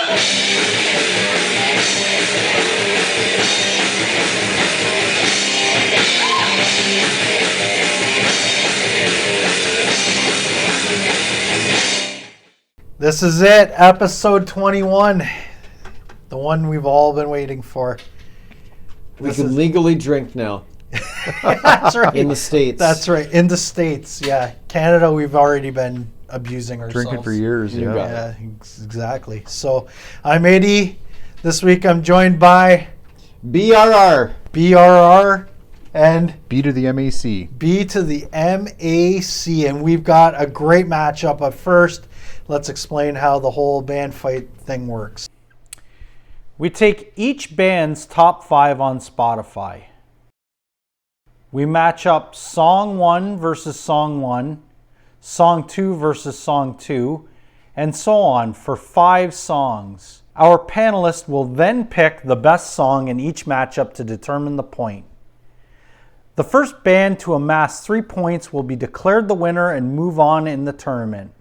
This is it, episode 21, the one we've all been waiting for. We can legally drink now. That's right. In the States. That's right, in the States, yeah. Canada, we've already been abusing ourselves. Drinking for years, yeah. Yeah, exactly. So, I'm Eddie. This week I'm joined by... BRR, and... B to the MAC. B to the MAC, and we've got a great matchup. But first, let's explain how the whole band fight thing works. We take each band's top 5 on Spotify. We match up song 1 versus song 1, song 2 versus song 2, and so on for 5 songs. Our panelist will then pick the best song in each matchup to determine the point. The first band to amass 3 points will be declared the winner and move on in the tournament.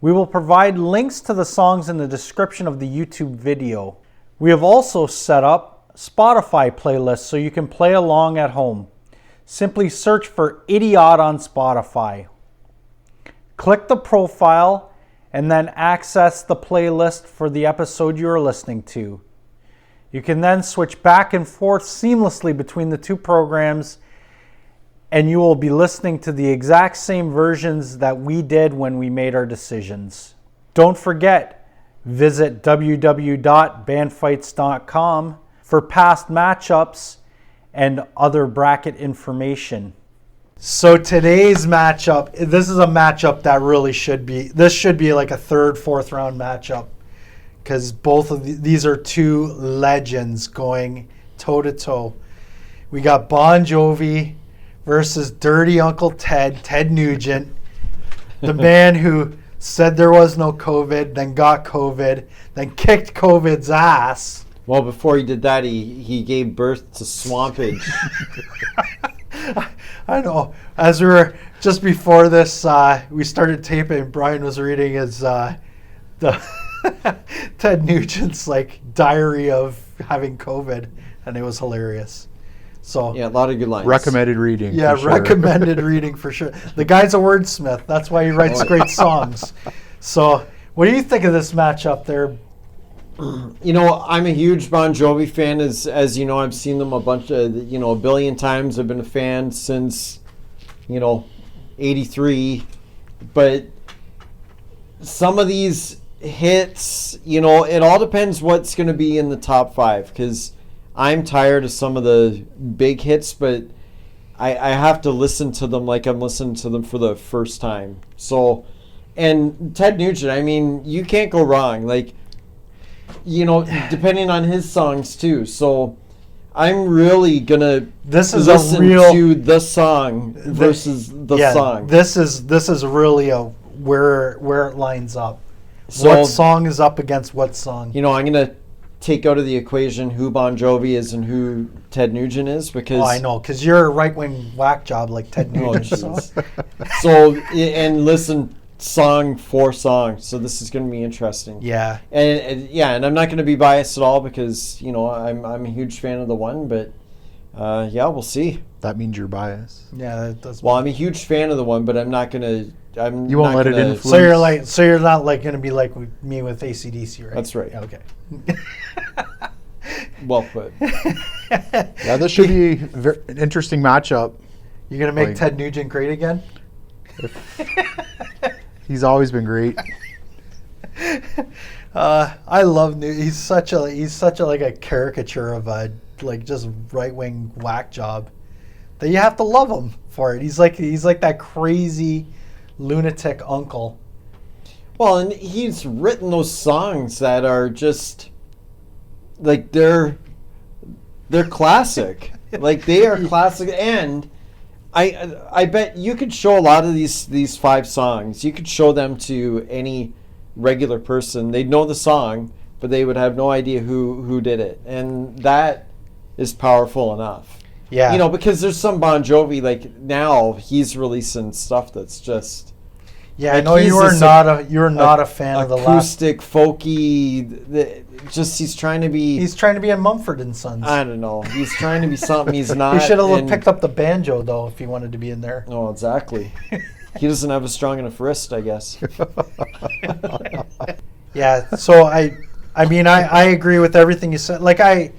We will provide links to the songs in the description of the YouTube video. We have also set up Spotify playlists so you can play along at home. Simply search for Idiot on Spotify. Click the profile and then access the playlist for the episode you are listening to. You can then switch back and forth seamlessly between the two programs, and you will be listening to the exact same versions that we did when we made our decisions. Don't forget, visit www.bandfights.com for past matchups and other bracket information. So today's matchup, this is a matchup that really should be like a third, fourth round matchup, because both of these are two legends going toe to toe. We got Bon Jovi versus Dirty Uncle Ted Nugent, the man who said there was no COVID, then got COVID, then kicked COVID's ass. Well, before he did that, he gave birth to Swampage. I know. As we were just before this, we started taping. Brian was reading his the Ted Nugent's diary of having COVID, and it was hilarious. So yeah, a lot of good lines. Recommended reading. Yeah, for sure. recommended reading for sure. The guy's a wordsmith. That's why he writes great songs. So, what do you think of this matchup there? You know, I'm a huge Bon Jovi fan. As you know, I've seen them a billion times. I've been a fan since, '83. But some of these hits, it all depends what's going to be in the top 5. Because I'm tired of some of the big hits, but I have to listen to them like I'm listening to them for the first time. So, and Ted Nugent, I mean, you can't go wrong. Depending on his songs too. So I'm really gonna listen to the song versus the song. This is really where it lines up. So, what song is up against what song? I'm gonna take out of the equation who Bon Jovi is and who Ted Nugent is, because I know, because you're a right-wing whack job like Ted Nugent. So and listen song for song, so this is going to be interesting. Yeah, and I'm not going to be biased at all, because I'm a huge fan of the one, but we'll see. That means you're biased. Yeah, that does. Well, I'm a huge fan of the one, but I'm not going to. You won't let it influence. So you're not going to be like me with AC/DC, right? That's right. Yeah, okay. Well put. Yeah, this should be an interesting matchup. You're going to make Ted Nugent great again? He's always been great. I love Nugent. He's such a caricature of a just right wing whack job that you have to love him for it. He's like that crazy lunatic uncle. Well, and he's written those songs that are just they're classic. They are classic, and I bet you could show a lot of these 5 songs. You could show them to any regular person. They'd know the song, but they would have no idea who did it, and that is powerful enough. Yeah, because there's some Bon Jovi now he's releasing stuff that's just Yeah, Like, I know he's you were this not a fan of the last. acoustic, folky. Just he's trying to be. He's trying to be a Mumford and Sons. I don't know. He's trying to be something he's not. He should have and- picked up the banjo though if he wanted to be in there. Oh, exactly. He doesn't have a strong enough wrist, I guess. Yeah, so I mean I agree with everything you said. Like I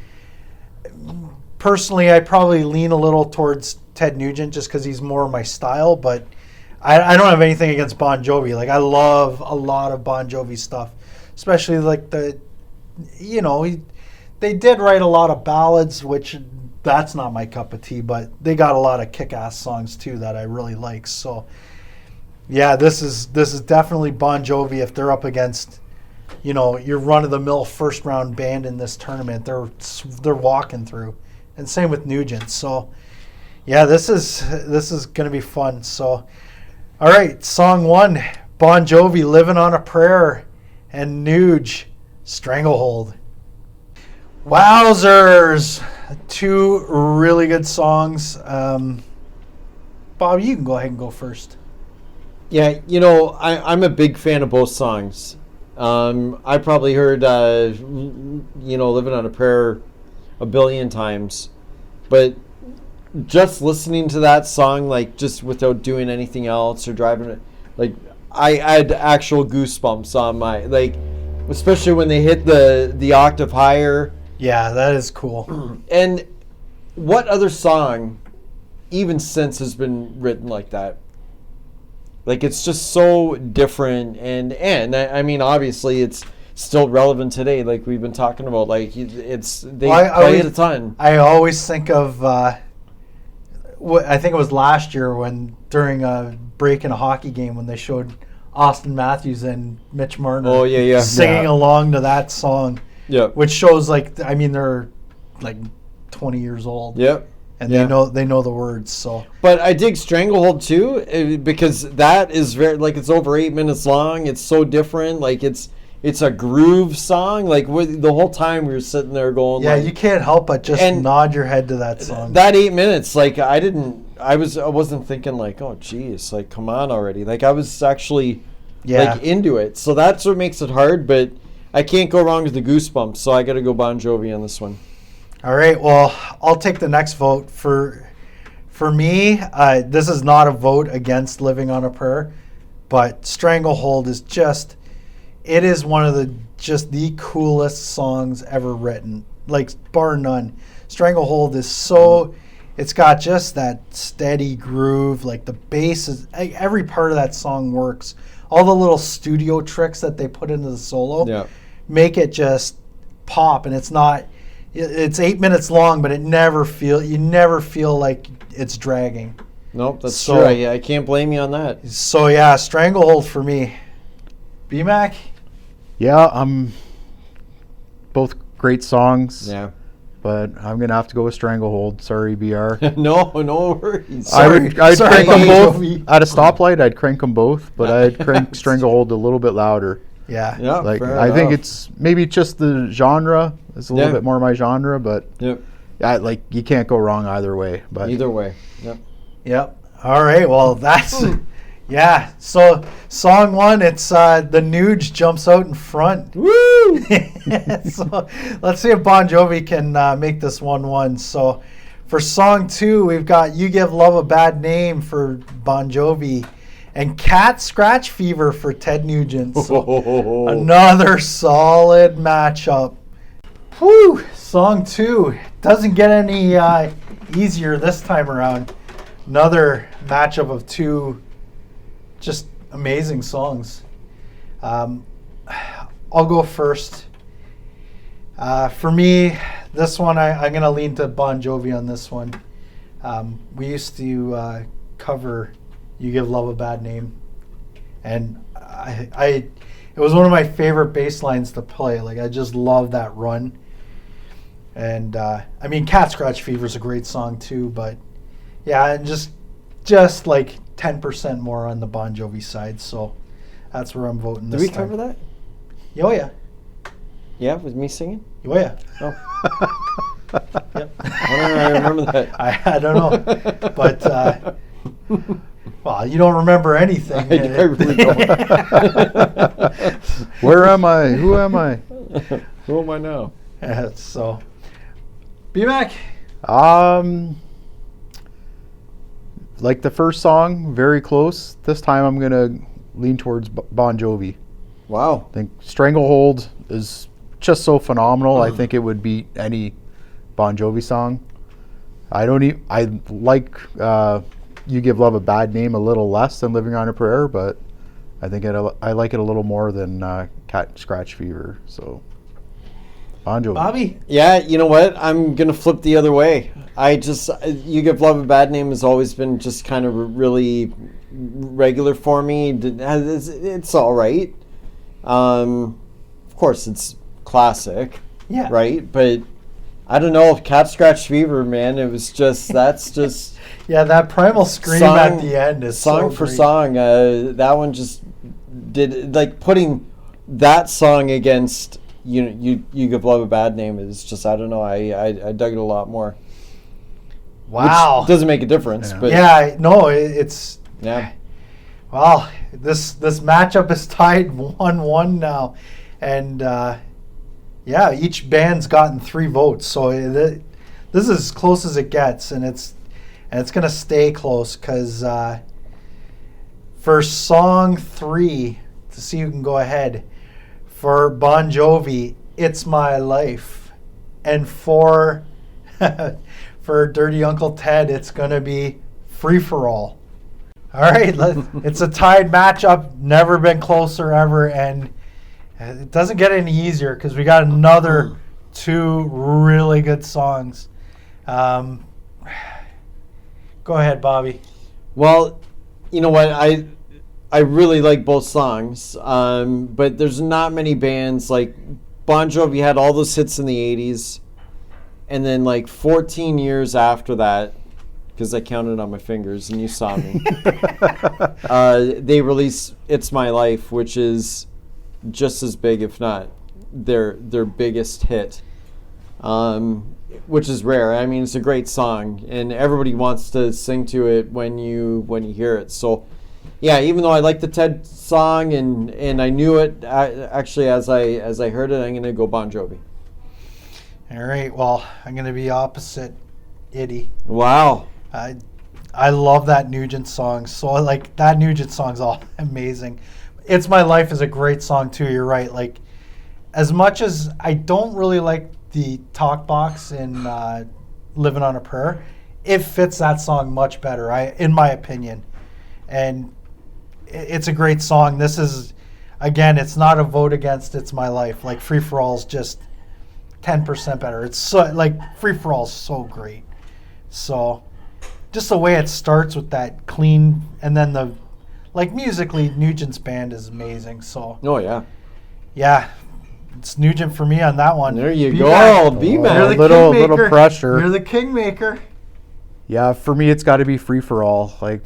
personally probably lean a little towards Ted Nugent just because he's more my style, but I don't have anything against Bon Jovi. Like I love a lot of Bon Jovi stuff, especially like they did write a lot of ballads, which that's not my cup of tea, but they got a lot of kick-ass songs too that I really like. So yeah, this is definitely Bon Jovi if they're up against, your run-of-the-mill first-round band in this tournament. They're walking through, and same with Nugent. So yeah, this is gonna be fun. So all right, song 1, Bon Jovi, "Living on a Prayer," and Nuge, "Stranglehold." Wowzers! 2 really good songs. Bob, you can go ahead and go first. Yeah, I'm a big fan of both songs. I probably heard, "Living on a Prayer" a billion times, but just listening to that song, like just without doing anything else or driving it, like I had actual goosebumps on my especially when they hit the octave higher. Yeah, that is cool. And what other song, even since, has been written like that? Like, it's just so different, and I mean, obviously, it's still relevant today. Like we've been talking about, like they play it a ton. I always think of, I think it was last year when during a break in a hockey game when they showed Austin Matthews and Mitch Marner. Oh yeah, singing along to that song. Yeah, which shows they're like 20 years old. Yep. And they know the words. So, but I dig Stranglehold too because that is very it's over 8 minutes long. It's so different. Like it's a groove song. Like the whole time we were sitting there going. Yeah, you can't help but just nod your head to that song. That 8 minutes, I wasn't thinking oh geez, come on already. I was actually into it. So that's what makes it hard. But I can't go wrong with the goosebumps. So I got to go Bon Jovi on this one. All right, well, I'll take the next vote. For me, this is not a vote against Living on a Prayer, but Stranglehold is it is one of the coolest songs ever written, bar none. Stranglehold is it's got just that steady groove, the bass is, every part of that song works. All the little studio tricks that they put into the solo make it just pop, and it's 8 minutes long, but you never feel like it's dragging. Nope, that's true. I can't blame you on that. So yeah, Stranglehold for me. B-Mac? Yeah, both great songs. Yeah. But I'm going to have to go with Stranglehold. Sorry, BR. No worries. I'd crank them both. At a stoplight, I'd crank them both, but I'd crank Stranglehold a little bit louder. Yeah. I think it's maybe just the genre. It's a little bit more my genre, but you can't go wrong either way. But either way. Yep. All right. Well, that's yeah. So song 1, it's the Nuge jumps out in front. Woo! So let's see if Bon Jovi can make this 1-1. So for song 2, we've got "You Give Love a Bad Name" for Bon Jovi, and "Cat Scratch Fever" for Ted Nugent. So another solid matchup. Whew, song 2 doesn't get any easier this time around. Another matchup of 2 just amazing songs. I'll go first. For me, this one, I'm going to lean to Bon Jovi on this one. We used to cover "You Give Love a Bad Name," and it was one of my favorite bass lines to play. I just love that run. And "Cat Scratch Fever" is a great song too, but yeah, and just 10% more on the Bon Jovi side, so that's where I'm voting this time. Did we cover that? Oh yeah. Yeah, with me singing? Oh yeah. Yep. I remember that. I don't know, but Well, you don't remember anything. I really don't. Where am I? Who am I? Who am I now? So, B-Mac? Like the first song, very close. This time I'm going to lean towards Bon Jovi. Wow. I think Stranglehold is just so phenomenal. I think it would beat any Bon Jovi song. I like You Give Love a Bad Name a little less than Living on a Prayer, but I think I like it a little more than Cat Scratch Fever. So Bon Jovi. Bobby? Yeah, you know what? I'm going to flip the other way. You Give Love a Bad Name has always been just kind of really regular for me. It's all right. Of course, it's classic. Yeah. Right? But I don't know. Cat Scratch Fever, man, that's just... Yeah, that primal scream at the end is song so for great. song. That one just did, like, putting that song against You Give Love a Bad Name is just, I don't know. I dug it a lot more. Wow. Which doesn't make a difference, but yeah, no, it's yeah. Well, this matchup is tied 1-1 now, and yeah, each band's gotten 3 votes, so this is as close as it gets, and it's gonna stay close because for song 3, to see who can go ahead, for Bon Jovi, It's My Life, and for for Dirty Uncle Ted, it's gonna be Free for All. All right, it's a tied matchup, never been closer ever, and it doesn't get any easier because we got another 2 really good songs. Go ahead, Bobby. Well, you know what? I really like both songs, but there's not many bands like Bon Jovi had all those hits in the 80s, and then like 14 years after that, because I counted on my fingers and you saw me, they released It's My Life, which is just as big, if not their biggest hit, which is rare. I mean, it's a great song, and everybody wants to sing to it when you hear it. So, yeah, even though I like the Ted song and I knew it actually as I heard it, I'm gonna go Bon Jovi. All right, well, I'm gonna be opposite Itty. Wow. I love that Nugent song. So like that Nugent song's all amazing. It's My Life is a great song too. You're right. Like as much as I don't really like the talk box in Living on a Prayer, it fits that song much better, in my opinion. And it's a great song. This is, again, it's not a vote against It's My Life. Like Free for All is just 10% better. It's so like Free for All is so great. So just the way it starts with that clean, and then the like musically Nugent's band is amazing. So Oh yeah. yeah, it's Nugent for me on that one. There you B-Mac. go, B-Mac. You're the little kingmaker. pressure. You're the kingmaker. Yeah, for me it's got to be Free for All. Like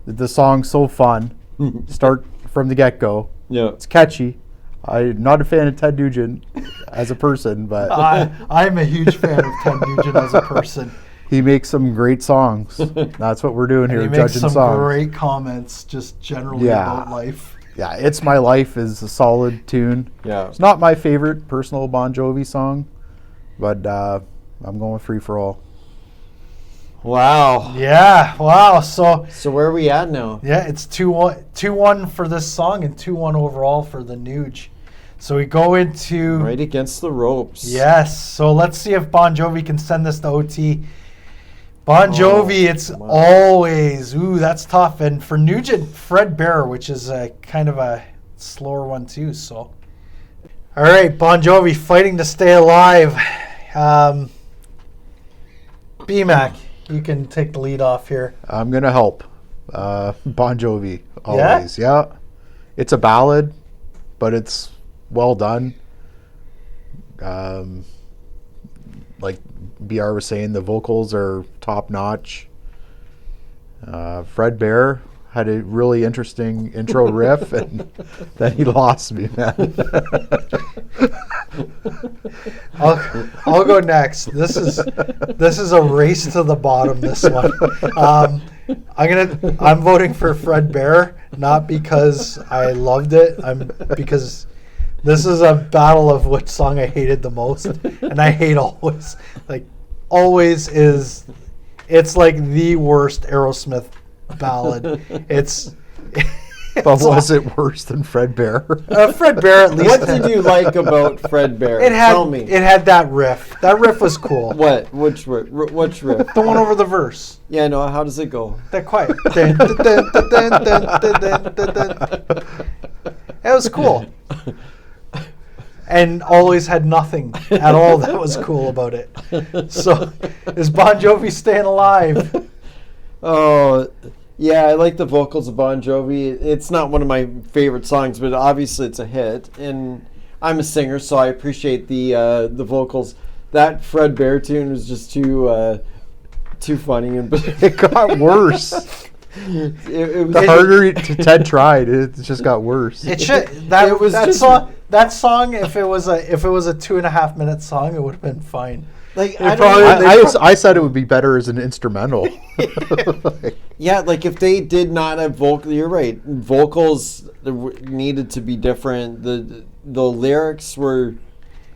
the song's so fun. Start from the get-go. Yeah. It's catchy. I'm not a fan of Ted Nugent as a person, but I'm a huge fan of Ted Nugent as a person. he makes some great songs. That's what we're doing here, And he makes judging some songs. great comments just generally Yeah. about life. Yeah, It's My Life is a solid tune. Yeah. It's not my favorite personal Bon Jovi song, but I'm going Free for All. Wow. Yeah, wow. So where are we at now? yeah, it's 2-1 for this song and 2-1 overall for the Nuge. So we go into Right against the ropes. yes. So let's see if Bon Jovi can send this to OT. Bon Jovi, it's come on. always that's tough. And for Nugent, Fred Bear, which is a kind of a slower one too. So all right, Bon Jovi fighting to stay alive. B-Mac, you can take the lead off here. I'm going to help. Bon Jovi, always. Yeah? It's a ballad, but it's well done. Like BR was saying, the vocals are top notch. Fred Bear had a really interesting intro riff, and then he lost me, man. I'll go next. This is a race to the bottom. This one. I'm voting for Fred Bear, not because I loved it. Because this is a battle of which song I hated the most, and I hate Always. Like Always is, it's like the worst Aerosmith ballad. But was it worse than Fred Bear? Fred Bear at least. What did you like about Fred Bear? Tell me. It had that riff. That riff was cool. What? Which riff? Which riff? The one over the verse. Yeah, no. How does it go? That quiet. It was cool. And Always had nothing at all that was cool about it. So, is Bon Jovi staying alive? Oh, yeah, I like the vocals of Bon Jovi. It's not one of my favorite songs, but obviously it's a hit. And I'm a singer, so I appreciate the vocals. That Fred Bear tune was just too funny, and it got worse. The harder Ted tried, it just got worse. It should. That song. If it was a 2.5 minute song, it would have been fine. Like I said it would be better as an instrumental. Yeah, like if they did not have vocal, you're right. Vocals needed to be different. The lyrics were.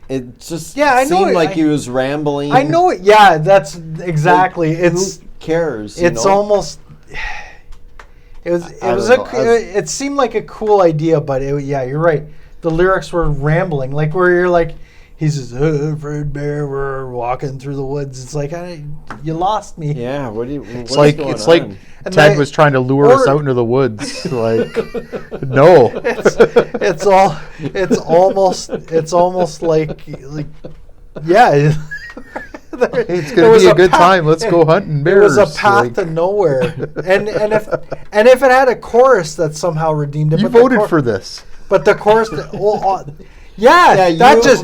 It just seemed like he was rambling. I know it. Yeah, that's exactly. Like, who cares? It's almost. It seemed like a cool idea, but you're right. The lyrics were rambling, like where you're like, he says, Fred Bear, we're walking through the woods. It's like, you lost me. Yeah, it's like Ted was trying to lure us out into the woods. Like, no. It's almost like yeah. It's gonna be a good time. Let's go hunting bears. It was a path to nowhere. And if it had a chorus that somehow redeemed it, you voted for this. But the chorus, you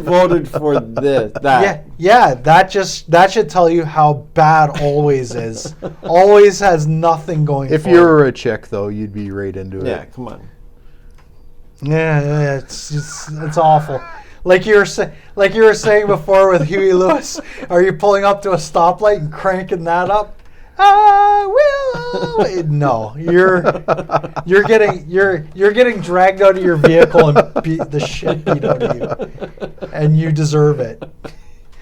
voted for this. That. Yeah. That should tell you how bad Always is. Always has nothing going. If you were a chick, though, you'd be right into it. Yeah, come on. Yeah, it's awful. Like you were saying before with Huey Lewis, are you pulling up to a stoplight and cranking that up? I will. No, you're getting dragged out of your vehicle and the shit beat out of you, and you deserve it.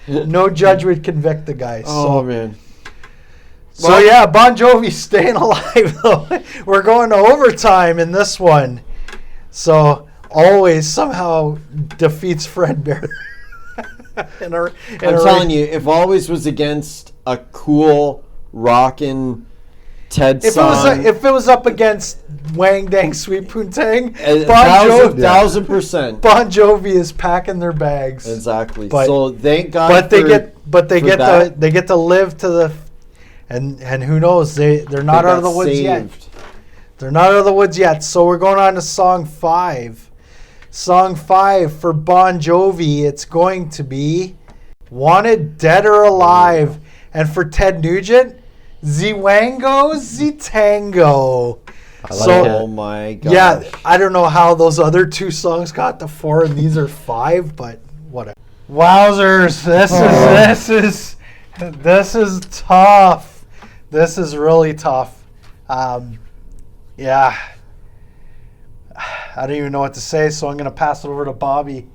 No judge would convict the guy. Oh man. So Bon Jovi staying alive though. We're going to overtime in this one. So Always somehow defeats Fred Bear. I'm telling you, if Always was against a cool rockin' Ted song, if it was up against Wang Dang Sweet Poontang, 1,000%. Bon Jovi is packing their bags. Exactly. But, so thank God. But they get to live to the, and who knows, they're not out of the woods yet. They're not out of the woods yet. So we're going on to song 5. Song 5 for Bon Jovi, it's going to be Wanted Dead or Alive. And for Ted Nugent, Wango Tango. Oh my God. Yeah, I don't know how those other two songs got to 4 and these are 5, but whatever. Wowzers, this is tough. This is really tough. Yeah. I don't even know what to say, so I'm going to pass it over to Bobby.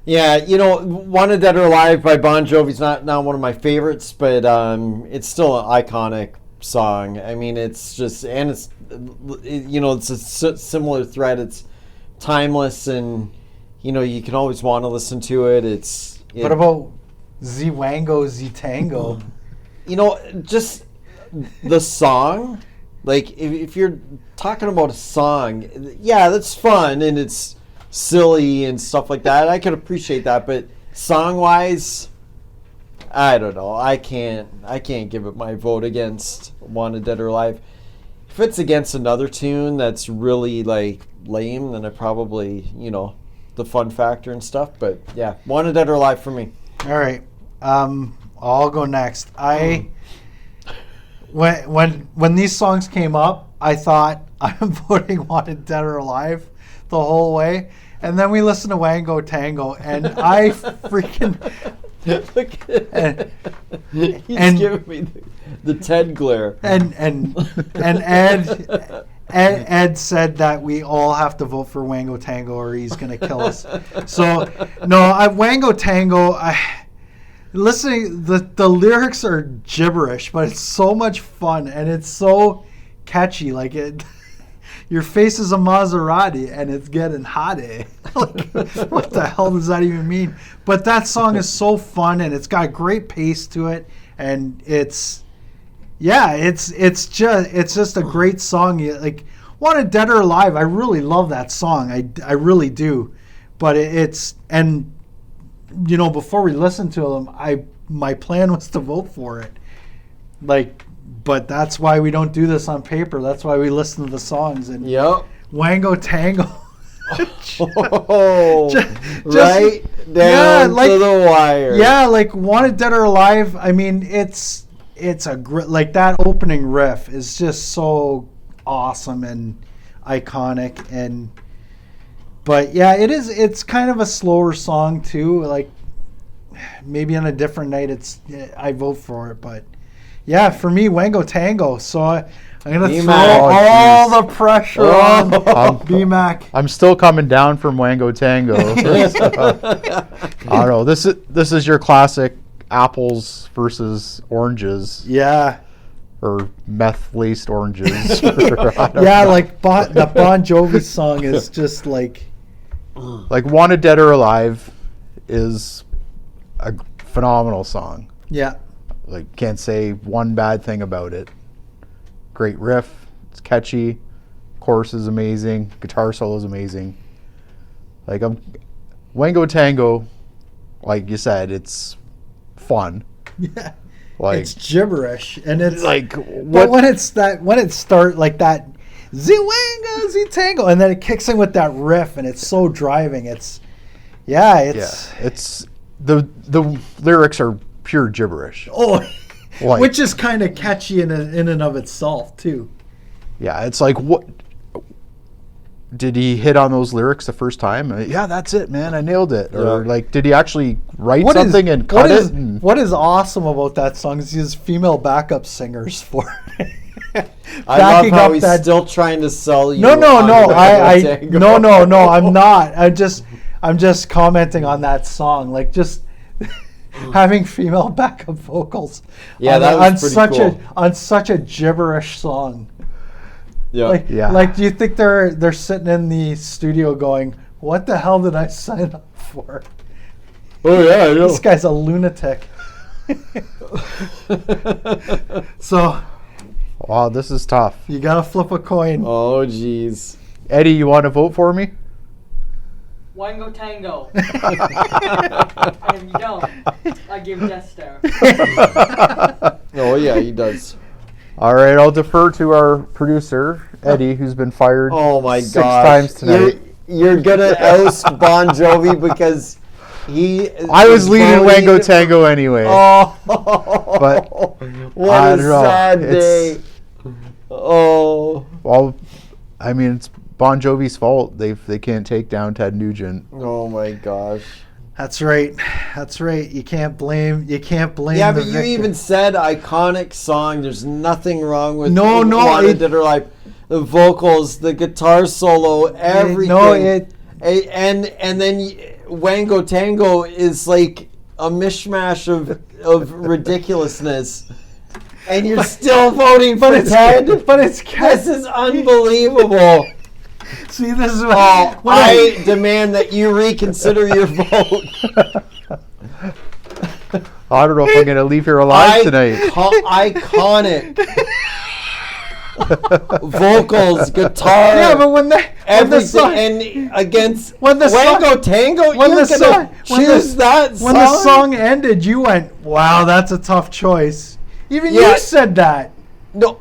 Yeah, Wanted Dead or Alive by Bon Jovi's not one of my favorites, but it's still an iconic song. I mean, it's just, and it's a similar thread. It's timeless, and you can always want to listen to it. What about Wango Tango? Just the song. Like, if you're talking about a song, yeah, that's fun and it's silly and stuff like that. I can appreciate that, but song-wise, I don't know. I can't give it my vote against Wanted Dead or Alive. If it's against another tune that's really like lame, then I probably the fun factor and stuff. But yeah, Wanted Dead or Alive for me. All right, I'll go next. When these songs came up, I thought I'm voting Wanted Dead or Alive the whole way, and then we listened to Wango Tango, and I freaking He's and- giving me the Ted glare. And Ed said that we all have to vote for Wango Tango or he's gonna kill us. So no, Wango Tango. Listening, the lyrics are gibberish, but it's so much fun and it's so catchy. Like it, your face is a Maserati and it's getting hot. Like, what the hell does that even mean? But that song is so fun and it's got great pace to it, and it's just a great song. Like Wanted Dead or Alive, I really love that song. I really do. But before we listened to them, my plan was to vote for it. But that's why we don't do this on paper. That's why we listen to the songs. And Yep. Wango Tango. Right down to the wire. Yeah, like Wanted Dead or Alive. I mean, it's like that opening riff is just so awesome and iconic. But yeah, it's kind of a slower song too. Like maybe on a different night, I vote for it. But yeah, for me, Wango Tango. So I'm gonna throw all the pressure on BMAC. I'm still coming down from Wango Tango. I don't know. This is your classic apples versus oranges. Yeah. Or meth-laced oranges. Yeah, like the Bon Jovi song is just like Wanted Dead or Alive is a phenomenal song. Yeah. Like, can't say one bad thing about it. Great riff. It's catchy. Chorus is amazing. Guitar solo is amazing. Like, Wango Tango, like you said, it's fun. Yeah. Like, it's gibberish, and it's like but when it starts like that, Z Tango, and then it kicks in with that riff, and it's so driving. It's the lyrics are pure gibberish. Which is kind of catchy in and of itself too. Yeah, it's like, what did he hit on those lyrics the first time? Yeah, that's it, man. I nailed it. Or like, did he actually write something and cut it? What is awesome about that song is his female backup singers for it. I love how he's still trying to sell you. No. I'm not. I'm just commenting on that song. Like just having female backup vocals. Yeah, that was pretty cool. On such a gibberish song. Yeah. Like, do you think they're sitting in the studio going, "What the hell did I sign up for?" Oh yeah, I know. This guy's a lunatic. So, wow, this is tough. You gotta flip a coin. Oh jeez. Eddie, you want to vote for me? Wango Tango. And if you don't, I give Death Star. Oh yeah, he does. All right, I'll defer to our producer, Eddie, who's been fired six times tonight. You're gonna oust Bon Jovi because I was leading Wango Tango anyway. Oh, but what a sad day. Oh. Well, I mean, it's Bon Jovi's fault. They can't take down Ted Nugent. Oh my gosh. That's right. You can't blame. Yeah, the but you victor. even said iconic song. There's nothing wrong with No. Dead or Alive. The vocals, the guitar solo, everything. And then Wango Tango is like a mishmash of ridiculousness. And you're still voting for Ted? But it's This is unbelievable. See, this is I demand that you reconsider your vote. I don't know if I'm going to leave here alive tonight. Iconic. Vocals, guitar, yeah, but when everything, the song, and against Wango Tango, when you're the gonna song, choose that song? When the song ended, you went, "Wow, that's a tough choice." Even you said that. No,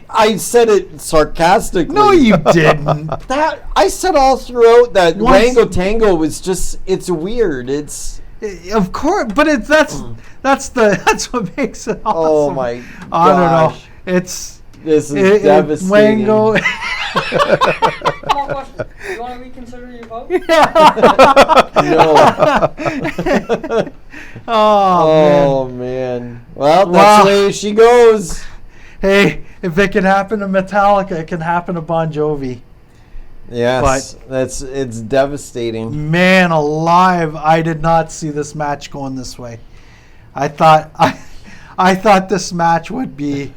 I said it sarcastically. No, you didn't. That I said all throughout that Wango Tango was just—it's weird. It's of course, but that's what makes it awesome. Oh my gosh! I don't know. This is devastating. Wango. One more question. Do you want to reconsider your vote? No. Oh, man. Well, that's the way she goes. Hey, if it can happen to Metallica, it can happen to Bon Jovi. Yes, it's devastating. Man alive, I did not see this match going this way. I thought this match would be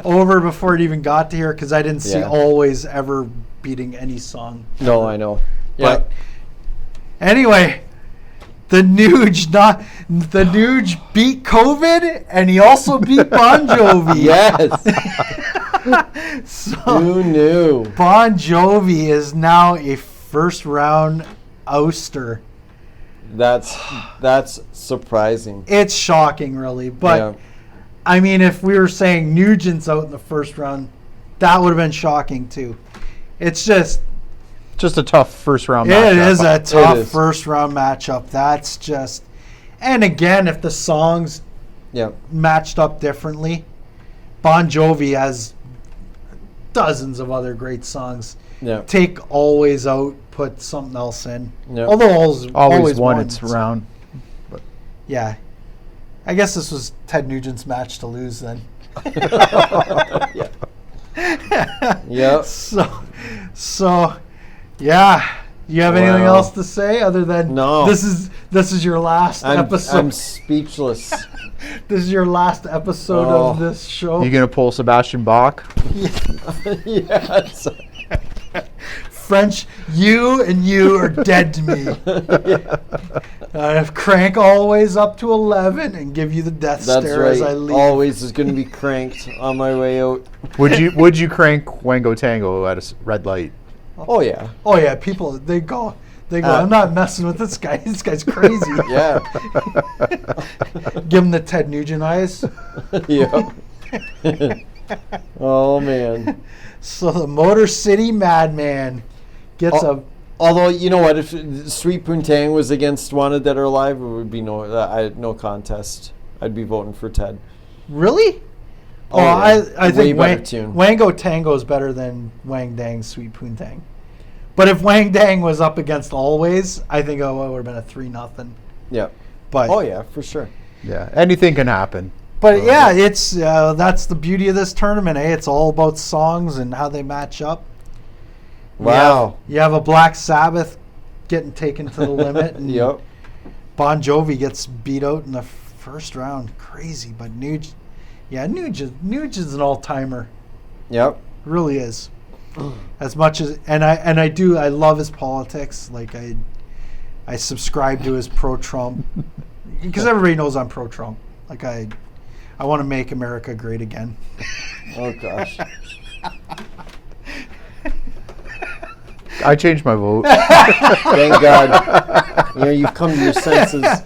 over before it even got to here because I didn't see Always ever beating any song. No, I know. But anyway, the Nuge beat COVID and he also beat Bon Jovi. Yes. So Who knew? Bon Jovi is now a first round ouster. That's surprising. It's shocking, really. But I mean, if we were saying Nugent's out in the first round, that would have been shocking too. It's just a tough first round matchup. It is a tough first round matchup. That's just, and again, if the songs matched up differently, Bon Jovi has dozens of other great songs. Yeah. Take Always out, put something else in. Yeah. Although always won its round. But. Yeah. I guess this was Ted Nugent's match to lose then. Yep. So yeah. You have anything else to say other than this is your last episode? I'm speechless. This is your last episode of this show. You gonna pull Sebastian Bach? Yes. French, you are dead to me. Crank Always up to 11 and give you the death stare as I leave. Always is going to be cranked on my way out. Would you crank Wango Tango at a red light? Oh yeah. Oh yeah. People they go. I'm not messing with this guy. This guy's crazy. Yeah. Give him the Ted Nugent eyes. Yeah. Oh man. So the Motor City Madman gets Although you know what, if Sweet Poontang was against Wanted Dead or Alive, it would be no contest. I'd be voting for Ted. Really? Oh, yeah. I think better tune. Wango Tango is better than Wang Dang's Sweet Poontang. But if Wang Dang was up against Always, I think it would have been a 3-0. Yeah. But for sure. Yeah, anything can happen. But yeah, it's that's the beauty of this tournament, eh? It's all about songs and how they match up. Wow. You have a Black Sabbath getting taken to the limit, and Bon Jovi gets beat out in the first round. Crazy, but Nugent's an all-timer. Yep. Really is. As much as I love his politics. Like I subscribe to his pro-Trump because everybody knows I'm pro-Trump. Like I want to make America great again. Oh gosh. I changed my vote. Thank God. You've come to your senses.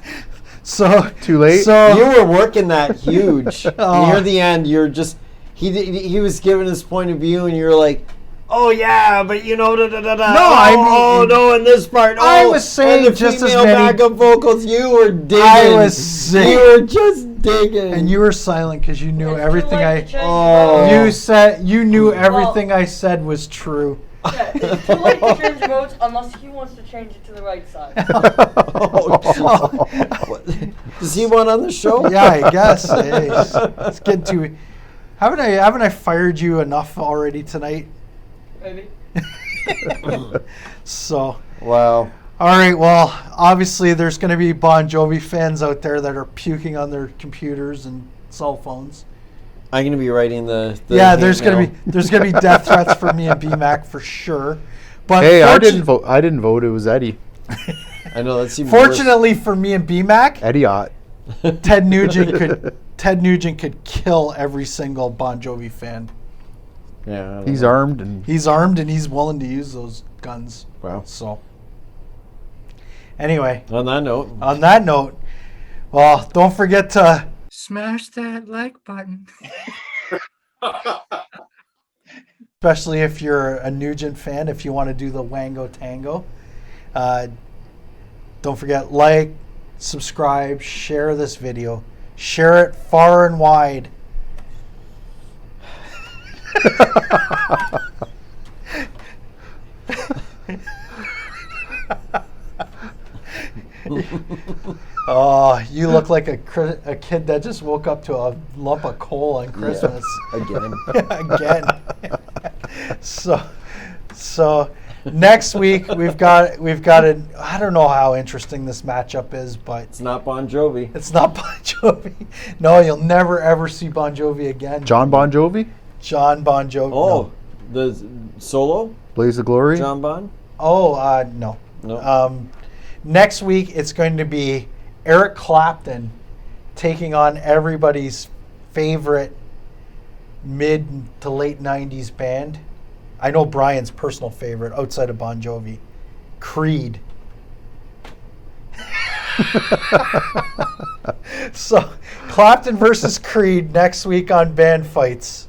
So too late. So you were working that huge. Near the end, you're just he was giving his point of view, and you're like, oh yeah, but da da da da. No, no, in this part. I was saying and the just as female many backup vocals. You were digging. I was saying. You were just digging. And you were silent because you knew everything Oh. You said you knew everything I said was true. Yeah, it's too late to change the votes unless he wants to change it to the right side. Does he want on the show? Yeah, I guess. Hey, it's getting too. Haven't I fired you enough already tonight? Maybe. So. Wow. All right. Well, obviously there's going to be Bon Jovi fans out there that are puking on their computers and cell phones. I'm gonna be writing the there's gonna be death threats for me and BMAC for sure. But hey, I didn't vote. It was Eddie. I know that's even fortunately for me and BMAC, Eddie-ot. Ted Nugent could kill every single Bon Jovi fan. Yeah, he's armed and he's willing to use those guns. Wow. So anyway, on that note, well, don't forget to smash that like button. Especially if you're a Nugent fan, if you want to do the Wango Tango. Don't forget, like, subscribe, share this video. Share it far and wide. Oh, you look like a kid that just woke up to a lump of coal on Christmas. Again. Again. So next week we've got I don't know how interesting this matchup is, but It's not Bon Jovi. it's not Bon Jovi. No, you'll never ever see Bon Jovi again. John Bon Jovi, John Bon Jovi. Oh, the solo? Blaze of Glory. John Bon? No. No. Next week it's going to be Eric Clapton taking on everybody's favorite mid to late 90s band. I know Brian's personal favorite outside of Bon Jovi, Creed. So Clapton versus Creed next week on Band Fights.